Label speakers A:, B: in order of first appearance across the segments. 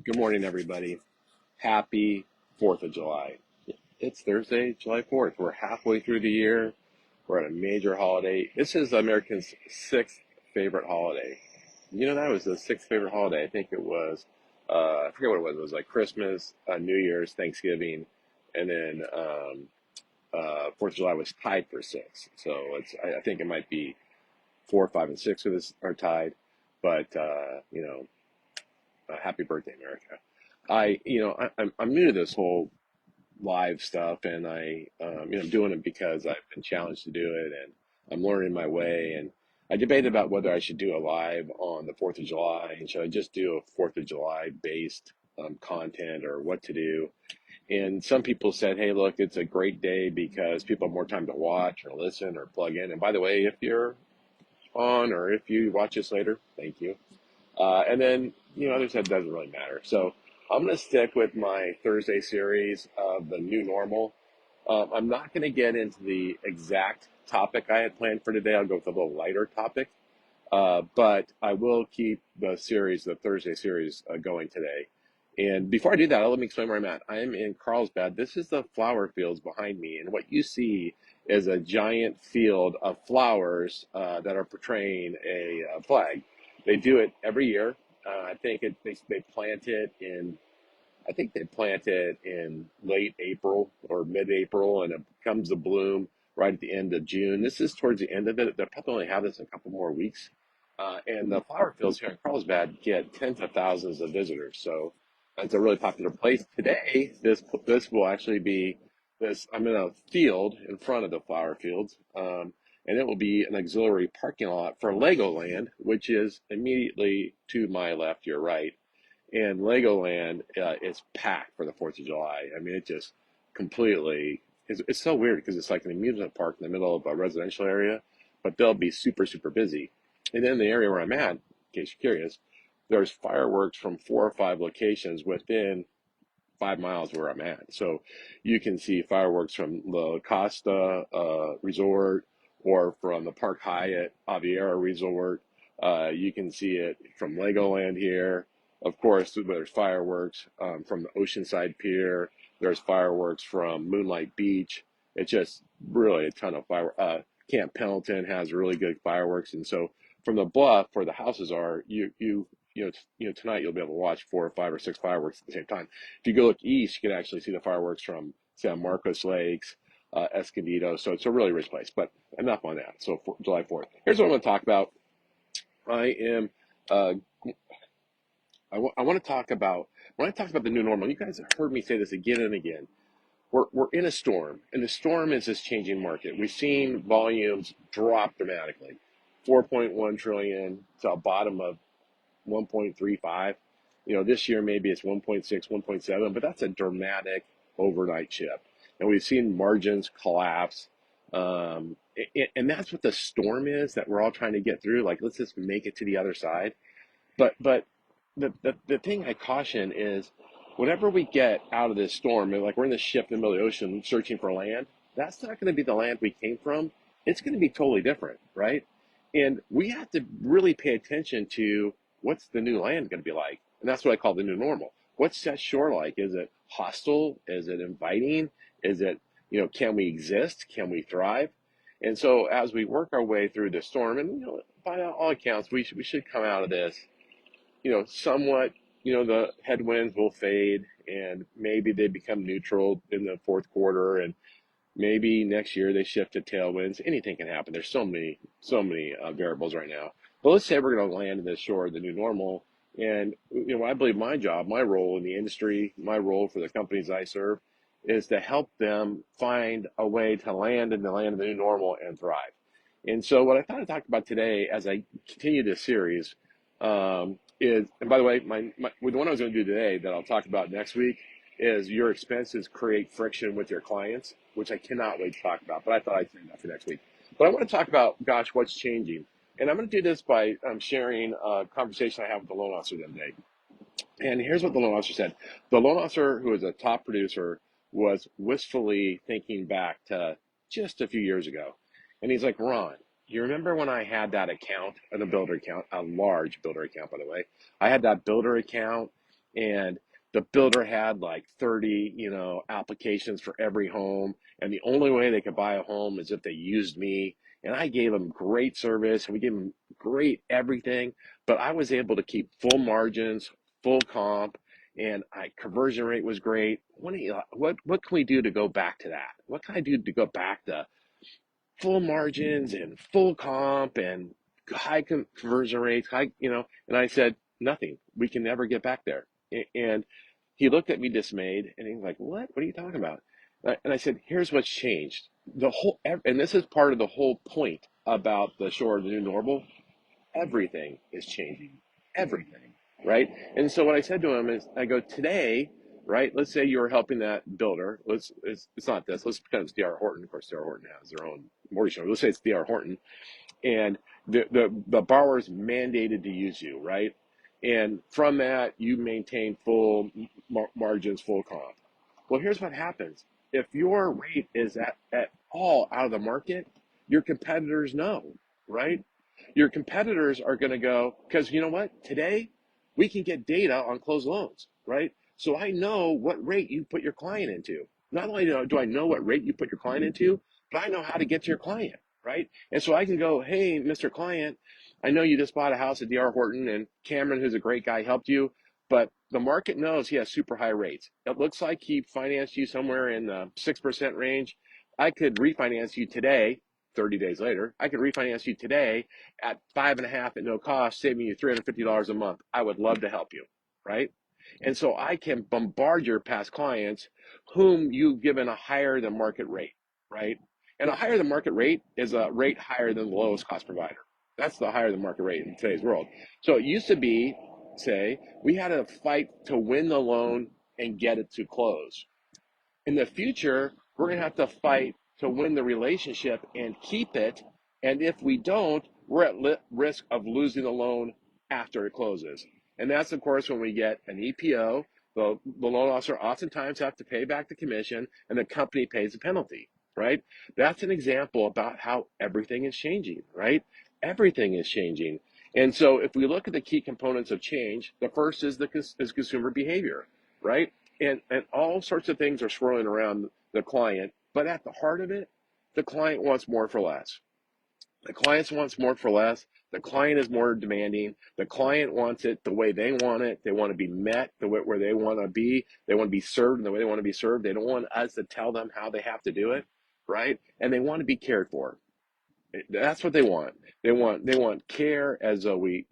A: Good morning, everybody. Happy 4th of July. It's Thursday, July 4th. We're halfway through the year. We're at a major holiday. This is Americans' sixth favorite holiday. You know, that was the sixth favorite holiday. I think it was, I forget what it was. It was like Christmas, New Year's, Thanksgiving, and then 4th of July was tied for six. So I think it might be four, five, and six of us are tied. But, happy birthday, America. I'm new to this whole live stuff, and I'm doing it because I've been challenged to do it, and I'm learning my way. And I debated about whether I should do a live on the 4th of July, and should I just do a 4th of July based content, or what to do. And some people said, hey, look, it's a great day because people have more time to watch or listen or plug in. And by the way, if you're on or if you watch this later, thank you. And then, others said it doesn't really matter. So I'm going to stick with my Thursday series of the new normal. I'm not going to get into the exact topic I had planned for today. I'll go with a little lighter topic. But I will keep the Thursday series going today. And before I do that, let me explain where I'm at. I'm in Carlsbad. This is the flower fields behind me. And what you see is a giant field of flowers that are portraying a flag. They do it every year. I think they plant it in, I think they plant it in late April or mid-April, and it comes to bloom right at the end of June. This is towards the end of it. They'll probably only have this in a couple more weeks. And the flower fields here in Carlsbad get tens of thousands of visitors. So it's a really popular place. Today, this will actually be this. I'm in a field in front of the flower fields, and it will be an auxiliary parking lot for Legoland, which is immediately to my left, your right. And Legoland is packed for the 4th of July. I mean, it just completely, it's so weird because it's like an amusement park in the middle of a residential area, but they'll be super, super busy. And then the area where I'm at, in case you're curious, there's fireworks from 4 or 5 locations within 5 miles where I'm at. So you can see fireworks from the Costa Resort or from the Park Hyatt Aviara Resort. You can see it from Legoland here. Of course, there's fireworks from the Oceanside Pier. There's fireworks from Moonlight Beach. It's just really a ton of fireworks. Camp Pendleton has really good fireworks, and so from the bluff where the houses are, tonight you'll be able to watch 4 or 5 or 6 fireworks at the same time. If you go look east, you can actually see the fireworks from San Marcos Lakes, Escondido. So it's a really rich place. But enough on that. So July 4th. Here's what I'm going to talk about. I am. Uh, I want to talk about when I talk about the new normal. You guys have heard me say this again and again. We're in a storm, and the storm is this changing market. We've seen volumes drop dramatically, 4.1 trillion to a bottom of 1.35. This year maybe it's 1.6, 1.7, but that's a dramatic overnight shift. And we've seen margins collapse. And that's what the storm is that we're all trying to get through. Like, let's just make it to the other side. But the thing I caution is whenever we get out of this storm, and like we're in this ship in the middle of the ocean searching for land, that's not going to be the land we came from. It's going to be totally different, right? And we have to really pay attention to what's the new land going to be like. And that's what I call the new normal. What's that shore like? Is it hostile? Is it inviting? Is it, can we exist? Can we thrive? And so as we work our way through the storm, and, by all accounts, we should come out of this somewhat, the headwinds will fade and maybe they become neutral in the fourth quarter, and maybe next year they shift to tailwinds. Anything can happen. There's so many variables right now. But let's say we're going to land in this shore, the new normal. And, I believe my job, my role in the industry, my role for the companies I serve is to help them find a way to land in the land of the new normal and thrive. And so what I thought I'd talk about today as I continue this series is, and by the way, with the one I was going to do today that I'll talk about next week is your expenses create friction with your clients, which I cannot wait to talk about, but I thought I'd save that for next week. But I want to talk about, gosh, what's changing. And I'm going to do this by sharing a conversation I had with the loan officer the other day. And here's what the loan officer said. The loan officer, who is a top producer, was wistfully thinking back to just a few years ago. And he's like, Ron, you remember when I had that account, a builder account, a large builder account, by the way? I had that builder account, and the builder had like 30, applications for every home, and the only way they could buy a home is if they used me. And I gave them great service, and we gave them great everything, but I was able to keep full margins, full comp, and conversion rate was great. What can we do to go back to that? What can I do to go back to full margins and full comp and high conversion rates, and I said, nothing. We can never get back there. And he looked at me dismayed, and he's like, what are you talking about? And I said, here's what's changed. And this is part of the whole point about the shore of the new normal. Everything is changing. Everything. Right. And so what I said to him is, I go, today, right? Let's say you were helping that builder. It's not this. Let's pretend it's D.R. Horton. Of course, D.R. Horton has their own mortgage company. Let's say it's D.R. Horton, and the borrower's mandated to use you, right? And from that, you maintain full margins, full comp. Well, here's what happens. If your rate is at all out of the market, your competitors know, right? Your competitors are going to go, because you know what? Today, we can get data on closed loans, right? So I know what rate you put your client into. Not only do I know what rate you put your client into, but I know how to get to your client, right? And so I can go, hey, Mr. Client, I know you just bought a house at D.R. Horton, and Cameron, who's a great guy, helped you, but the market knows he has super high rates. It looks like he financed you somewhere in the 6% range. I could refinance you today, 30 days later. I could refinance you today at 5.5 at no cost, saving you $350 a month. I would love to help you, right? And so I can bombard your past clients whom you've given a higher than market rate, right? And a higher than market rate is a rate higher than the lowest cost provider. That's the higher than market rate in today's world. So it used to be, say, we had to fight to win the loan and get it to close. In the future, we're going to have to fight to win the relationship and keep it. And if we don't, we're at risk of losing the loan after it closes. And that's, of course, when we get an EPO, the loan officer oftentimes have to pay back the commission, and the company pays the penalty, right? That's an example about how everything is changing, right? Everything is changing. And so if we look at the key components of change, the first is consumer behavior, right? And all sorts of things are swirling around the client, but at the heart of it, the client wants more for less. The client wants more for less. The client is more demanding. The client wants it the way they want it. They want to be met the way where they want to be. They want to be served in the way they want to be served. They don't want us to tell them how they have to do it, right? And they want to be cared for. That's what they want. They want care as though we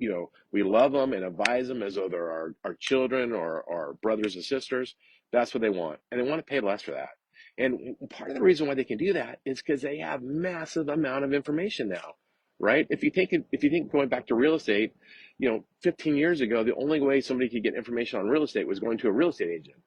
A: love them and advise them as though they're our children or our brothers and sisters. That's what they want, and they want to pay less for that. And part of the reason why they can do that is because they have massive amount of information now, right? If you think going back to real estate, 15 years ago, the only way somebody could get information on real estate was going to a real estate agent.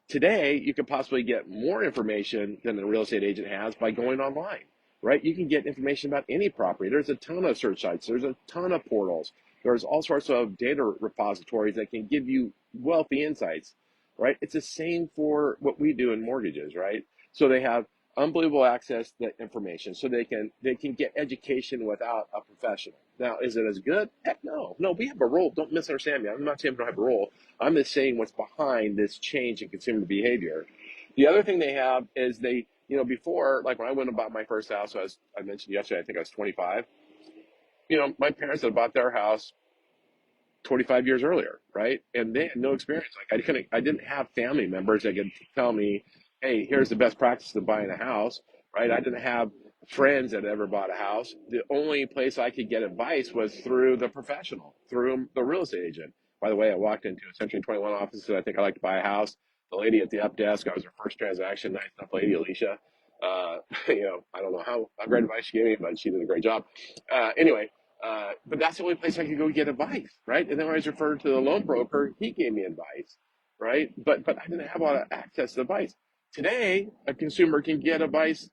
A: Today, you could possibly get more information than a real estate agent has by going online, right? You can get information about any property. There's a ton of search sites. There's a ton of portals. There's all sorts of data repositories that can give you wealthy insights, right? It's the same for what we do in mortgages, right? So they have unbelievable access to information, so they can get education without a professional. Now, is it as good? Heck no. No, we have a role. Don't misunderstand me. I'm not saying we don't have a role. I'm just saying what's behind this change in consumer behavior. The other thing they have is before, like when I went and bought my first house, I mentioned yesterday, I think I was 25. My parents had bought their house 25 years earlier, right? And they had no experience. Like I didn't have family members that could tell me, hey, here's the best practice of buying a house, right? I didn't have friends that ever bought a house. The only place I could get advice was through the professional, through the real estate agent. By the way, I walked into a Century 21 office and said, I think I'd like to buy a house. The lady at the up desk, I was her first transaction, nice enough lady, Alicia. I don't know how great advice she gave me, but she did a great job. Anyway, but that's the only place I could go get advice, right? And then when I was referred to the loan broker, he gave me advice, right? But I didn't have a lot of access to advice. Today, a consumer can get advice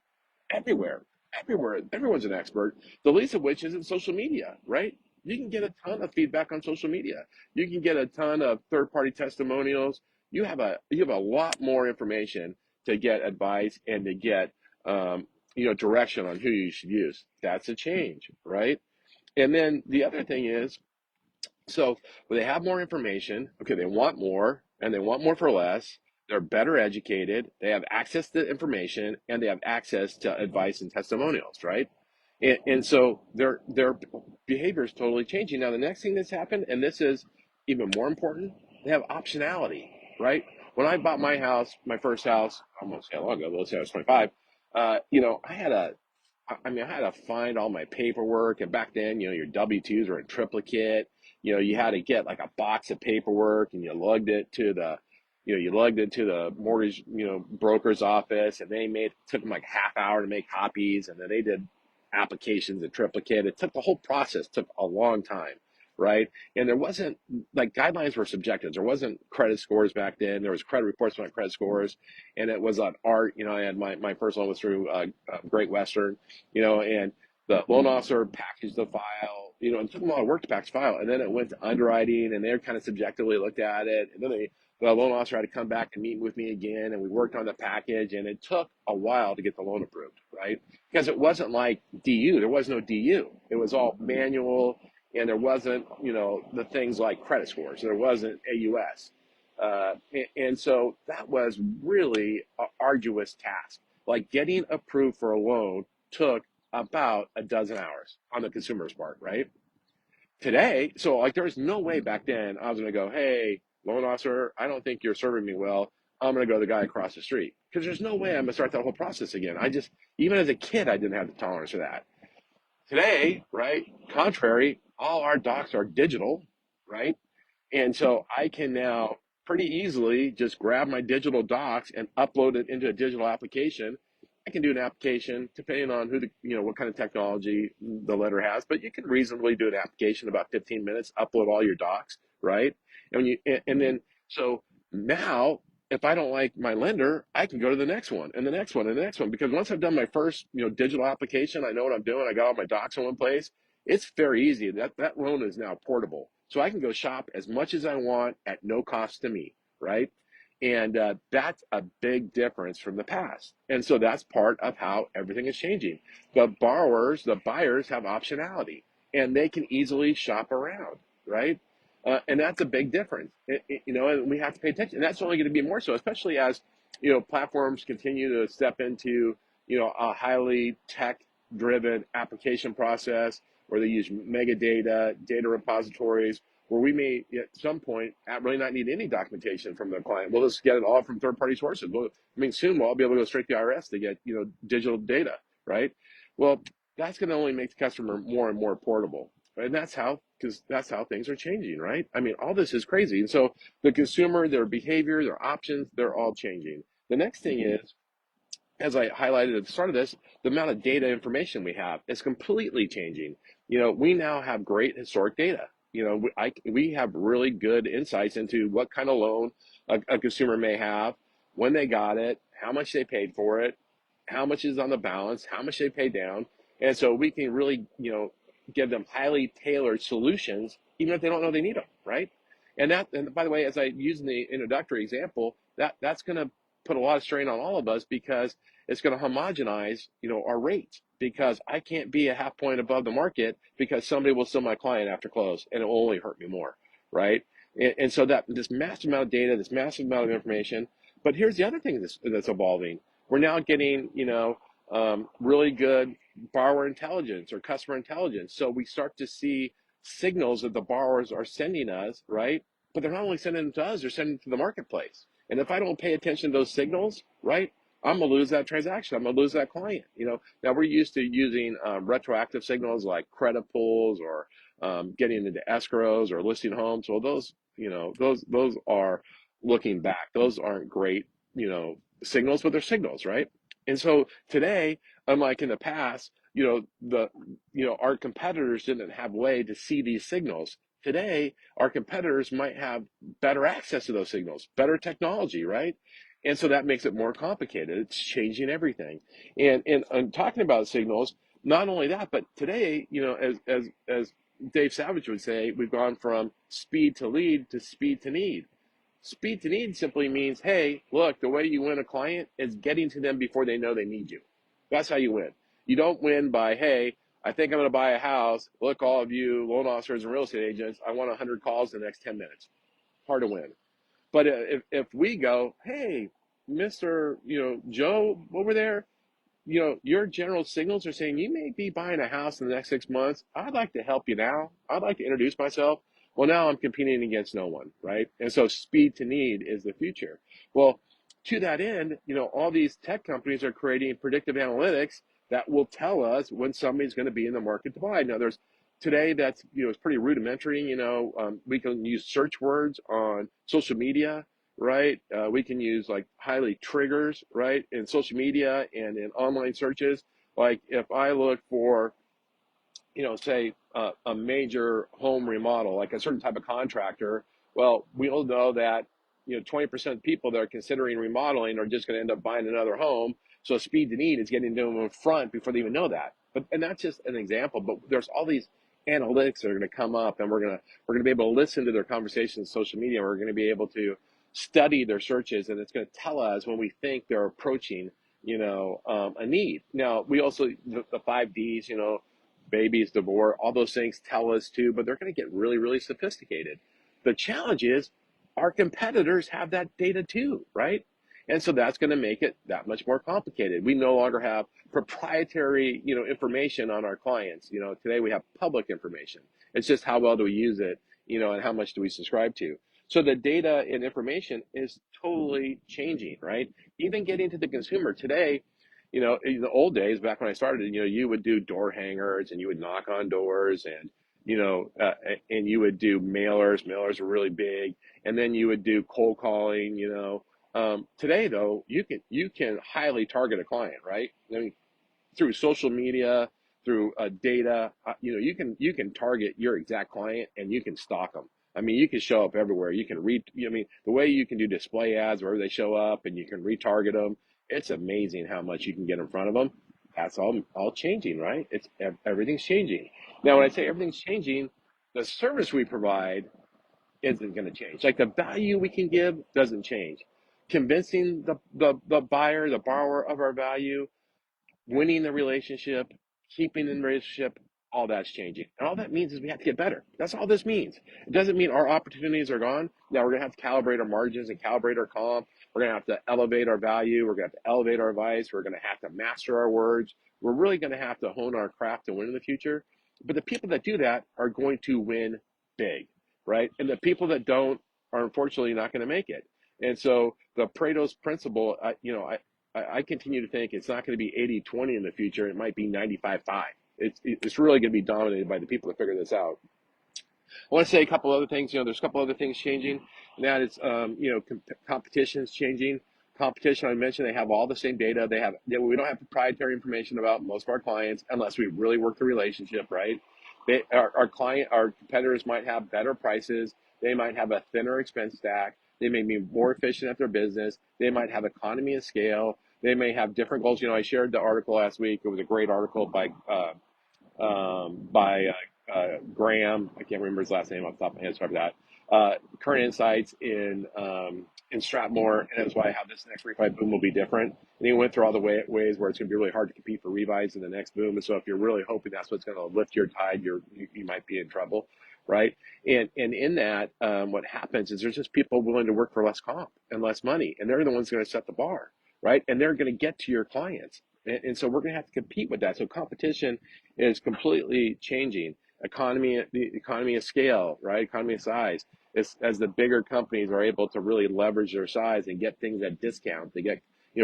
A: everywhere, everywhere. Everyone's an expert. The least of which is in social media, right? You can get a ton of feedback on social media. You can get a ton of third-party testimonials. You have a lot more information to get advice and to get direction on who you should use. That's a change, right? And then the other thing is, so when they have more information, okay, they want more, and they want more for less. They're better educated. They have access to information, and they have access to advice and testimonials, right? And so their behavior is totally changing. Now, the next thing that's happened, and this is even more important, they have optionality, right? When I bought my house, my first house, almost how long ago? Let's say I was 25. I had I had to find all my paperwork, and back then, your W-2s were in triplicate. You had to get like a box of paperwork, and you lugged it to the mortgage, broker's office, and took them like half hour to make copies, and then they did applications in triplicate. The whole process took a long time, right? And there wasn't, like, guidelines were subjective. There wasn't credit scores back then. There was credit reports on credit scores, and it was on art. I had my first loan was through Great Western, and the loan officer packaged the file, and took them a lot of work to package the file, and then it went to underwriting, and they kind of subjectively looked at it, and then the loan officer had to come back and meet with me again, and we worked on the package, and it took a while to get the loan approved, right? Because it wasn't like DU. There was no DU. It was all manual, and there wasn't, the things like credit scores. There wasn't AUS. And so that was really an arduous task. Like, getting approved for a loan took about a dozen hours on the consumer's part, right? Today, so like there's no way back then I was going to go, hey, loan officer, I don't think you're serving me well. I'm going to go to the guy across the street, because there's no way I'm going to start that whole process again. Even as a kid, I didn't have the tolerance for that. Today, right? Contrary, all our docs are digital, right? And so I can now pretty easily just grab my digital docs and upload it into a digital application. I can do an application depending on what kind of technology the lender has, but you can reasonably do an application in about 15 minutes, upload all your docs, right? And then, so now, if I don't like my lender, I can go to the next one and the next one and the next one, because once I've done my first, digital application, I know what I'm doing. I got all my docs in one place. It's very easy. That loan is now portable. So I can go shop as much as I want at no cost to me, right? And that's a big difference from the past. And so that's part of how everything is changing. The buyers have optionality, and they can easily shop around, right? And that's a big difference, and we have to pay attention. And that's only going to be more so, especially as, platforms continue to step into, a highly tech-driven application process, where they use mega data repositories, where we may at some point really not need any documentation from the client. We'll just get it all from third-party sources. Soon we'll all be able to go straight to the IRS to get, digital data, right? Well, that's going to only make the customer more and more portable. Right? And because that's how things are changing, right? All this is crazy. And so the consumer, their behavior, their options, they're all changing. The next thing is, as I highlighted at the start of this, the amount of data information we have is completely changing. We now have great historic data. We have really good insights into what kind of loan a consumer may have, when they got it, how much they paid for it, how much is on the balance, how much they paid down. And so we can really, give them highly tailored solutions, even if they don't know they need them, right? And by the way, as I used in the introductory example, that's going to put a lot of strain on all of us, because it's going to homogenize, our rates, because I can't be a half point above the market, because somebody will sell my client after close, and it will only hurt me more, right? And so that this massive amount of data, this massive amount of information. But here's the other thing that's evolving. We're now getting, really good borrower intelligence or customer intelligence. So we start to see signals that the borrowers are sending us, right? But they're not only sending them to us, they're sending them to the marketplace. And if I don't pay attention to those signals, right, I'm gonna lose that transaction. I'm gonna lose that client. Now we're used to using retroactive signals like credit pulls, or getting into escrows, or listing homes. Well, those are, looking back, those aren't great, signals, but they're signals, right? And so today, unlike in the past, our competitors didn't have a way to see these signals. Today, our competitors might have better access to those signals, better technology, right? And so that makes it more complicated. It's changing everything. And talking about signals, not only that, but today, as Dave Savage would say, we've gone from speed to lead to speed to need. Speed to need simply means, hey, look, the way you win a client is getting to them before they know they need you. That's how you win. You don't win by, hey, I think I'm going to buy a house. Look, all of you loan officers and real estate agents, I want 100 calls in the next 10 minutes. Hard to win. But if we go, hey, Mr. Joe over there, your general signals are saying you may be buying a house in the next 6 months. I'd like to help you now. I'd like to introduce myself. Well, now I'm competing against no one, right? And so speed to need is the future. Well, to that end, all these tech companies are creating predictive analytics that will tell us when somebody's going to be in the market to buy. Now, there's today that's it's pretty rudimentary. We can use search words on social media, right? We can use like highly triggers, right, in social media and in online searches. Like if I look for, say a major home remodel, like a certain type of contractor, well, we all know that 20% of people that are considering remodeling are just going to end up buying another home. So speed to need is getting them in front before they even know that. And that's just an example. But there's all these analytics that are going to come up, and we're going to be able to listen to their conversations on social media. We're going to be able to study their searches, and it's going to tell us when we think they're approaching a need. Now we also the 5Ds, babies, divorce, all those things tell us too, but they're going to get really, really sophisticated. The challenge is our competitors have that data too, right? And so that's going to make it that much more complicated. We no longer have proprietary, information on our clients. Today we have public information. It's just how well do we use it, and how much do we subscribe to. So the data and information is totally changing, right? Even getting to the consumer today, in the old days, back when I started, you would do door hangers and you would knock on doors and, and you would do mailers. Mailers are really big. And then you would do cold calling, today though, you can highly target a client, right? I mean, through social media, through data, you can target your exact client and you can stalk them. I mean, you can show up everywhere. You can read. I mean, the way you can do display ads wherever they show up, and you can retarget them. It's amazing how much you can get in front of them. That's all changing, right? Everything's changing. Now, when I say everything's changing, the service we provide isn't going to change. Like the value we can give doesn't change. Convincing the buyer, the borrower of our value, winning the relationship, keeping the relationship, all that's changing. And all that means is we have to get better. That's all this means. It doesn't mean our opportunities are gone. Now we're going to have to calibrate our margins and calibrate our comp. We're going to have to elevate our value. We're going to have to elevate our advice. We're going to have to master our words. We're really going to have to hone our craft to win in the future. But the people that do that are going to win big, right? And the people that don't are unfortunately not going to make it. And so the Pareto's principle, I continue to think it's not going to be 80-20 in the future. It might be 95-5. It's really going to be dominated by the people that figure this out. I want to say a couple other things. There's a couple other things changing, and that is, competition is changing. Competition, I mentioned, they have all the same data. We don't have proprietary information about most of our clients unless we really work the relationship, right? Our competitors might have better prices. They might have a thinner expense stack. They may be more efficient at their business. They might have economy of scale. They may have different goals. I shared the article last week. It was a great article by Graham. I can't remember his last name off the top of my head. Sorry for that. Current insights in Stratmore, and that's why how this next refi boom will be different. And he went through all the ways where it's going to be really hard to compete for refis in the next boom. And so if you're really hoping that's what's going to lift your tide, you might be in trouble, right? And in that, what happens is there's just people willing to work for less comp and less money, and they're the ones going to set the bar, right? And they're going to get to your clients. And so we're going to have to compete with that. So competition is completely changing. The economy of scale, right? Economy of size. As the bigger companies are able to really leverage their size and get things at discount, they get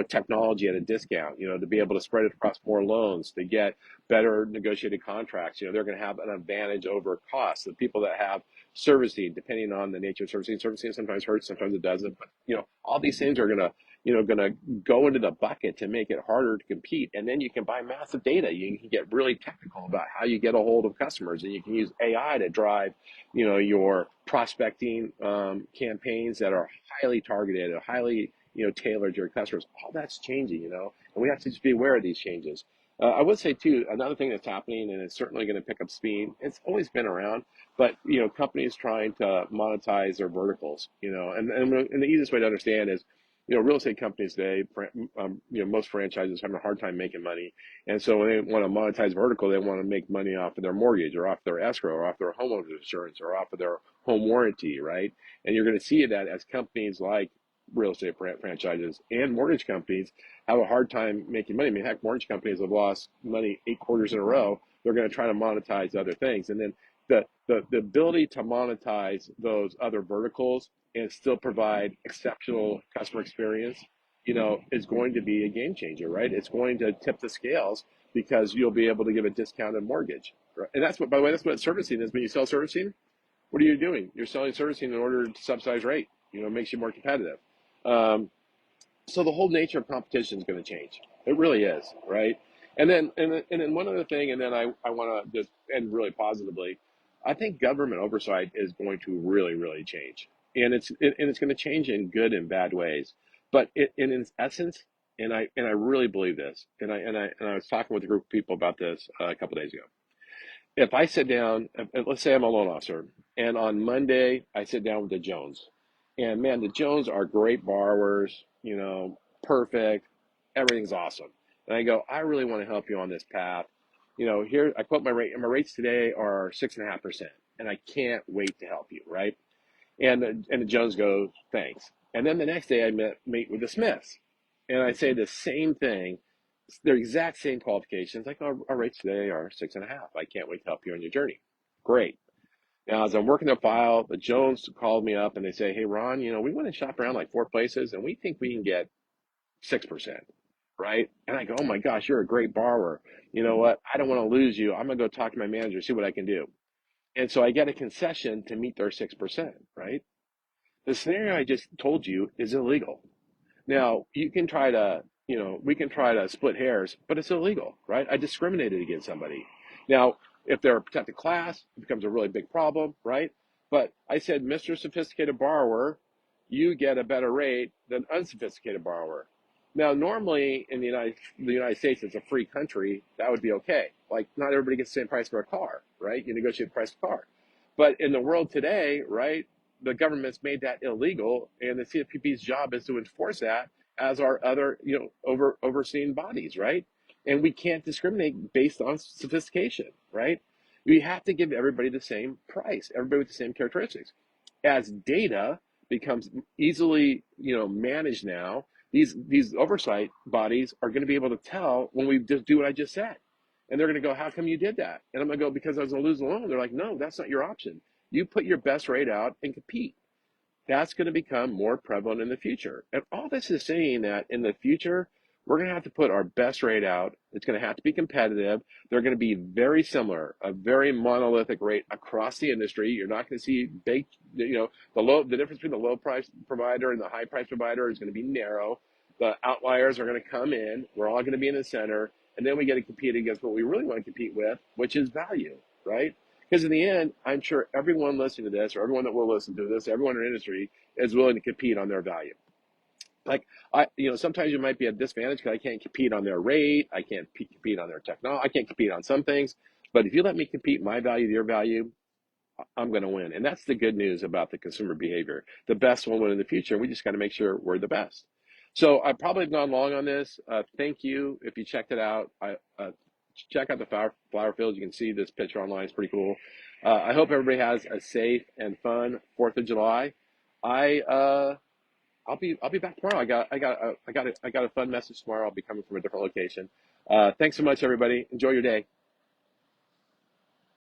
A: technology at a discount, to be able to spread it across more loans, to get better negotiated contracts. They're going to have an advantage over costs. The people that have servicing, depending on the nature of servicing sometimes hurts, sometimes it doesn't. But all these things are going to go into the bucket to make it harder to compete. And then you can buy massive data. You can get really technical about how you get a hold of customers, and you can use AI to drive, your prospecting campaigns that are highly targeted, highly, tailored to your customers. All that's changing, and we have to just be aware of these changes. I would say too, another thing that's happening, and it's certainly going to pick up speed. It's always been around, but companies trying to monetize their verticals, and the easiest way to understand is real estate companies today, most franchises are having a hard time making money. And so when they want to monetize vertical, they want to make money off of their mortgage or off their escrow or off their homeowner's insurance or off of their home warranty, right? And you're going to see that as companies like real estate franchises and mortgage companies have a hard time making money. I mean, heck, mortgage companies have lost money 8 quarters in a row. They're going to try to monetize other things. And then the ability to monetize those other verticals and still provide exceptional customer experience, is going to be a game changer, right? It's going to tip the scales because you'll be able to give a discounted mortgage. Right? And that's what, by the way, that's what servicing is. When you sell servicing, what are you doing? You're selling servicing in order to subsidize rate. It makes you more competitive. Um, so the whole nature of competition is going to change. It really is, right? And then one other thing, and then I want to just end really positively. I think government oversight is going to really, really change, and it's going to change in good and bad ways. But in its essence, and I really believe this, and I was talking with a group of people about this a couple days ago. If I sit down, and let's say I'm a loan officer, and on Monday I sit down with the Jones, and man, the Jones are great borrowers, perfect, everything's awesome. And I go, I really want to help you on this path. Here I quote my rate, and my rates today are 6.5%, and I can't wait to help you, right? And the Jones goes, thanks. And then the next day I meet with the Smiths, and I say the same thing. They're exact same qualifications. Like our rates today are 6.5. I can't wait to help you on your journey. Great. Now, as I'm working the file, the Jones called me up and they say, hey, Ron, we went and shopped around like 4 places and we think we can get 6%, right? And I go, oh my gosh, you're a great borrower. You know what? I don't want to lose you. I'm going to go talk to my manager, see what I can do. And so I get a concession to meet their 6%, right? The scenario I just told you is illegal. Now, we can try to split hairs, but it's illegal, right? I discriminated against somebody. Now, if they're a protected class, it becomes a really big problem, right? But I said, Mr. Sophisticated Borrower, you get a better rate than unsophisticated borrower. Now, normally in the United States, it's a free country, that would be okay. Like, not everybody gets the same price for a car, right? You negotiate the price of a car. But in the world today, right, the government's made that illegal, and the CFPB's job is to enforce that, as are other, overseeing bodies, right? And we can't discriminate based on sophistication, right? We have to give everybody the same price, everybody with the same characteristics. As data becomes easily, managed now, these oversight bodies are going to be able to tell when we just do what I just said. And they're going to go, how come you did that? And I'm going to go, because I was going to lose the loan. They're like, no, that's not your option. You put your best rate out and compete. That's going to become more prevalent in the future. And all this is saying that in the future, we're going to have to put our best rate out. It's going to have to be competitive. They're going to be very similar, a very monolithic rate across the industry. You're not going to see big, the difference between the low price provider and the high price provider is going to be narrow. The outliers are going to come in. We're all going to be in the center. And then we get to compete against what we really want to compete with, which is value, right? Because in the end, I'm sure everyone listening to this, or everyone that will listen to this, everyone in the industry is willing to compete on their value. Like sometimes you might be at a disadvantage because I can't compete on their rate, I can't compete on their technology, I can't compete on some things. But if you let me compete my value to your value, I'm going to win. And that's the good news about the consumer behavior. The best will win in the future. We just got to make sure we're the best. So I probably have gone long on this. Thank you. If you checked it out, check out the flower field. You can see this picture online. It's pretty cool. I hope everybody has a safe and fun 4th of July. I'll be back tomorrow. I got a fun message tomorrow. I'll be coming from a different location. Thanks so much, everybody. Enjoy your day.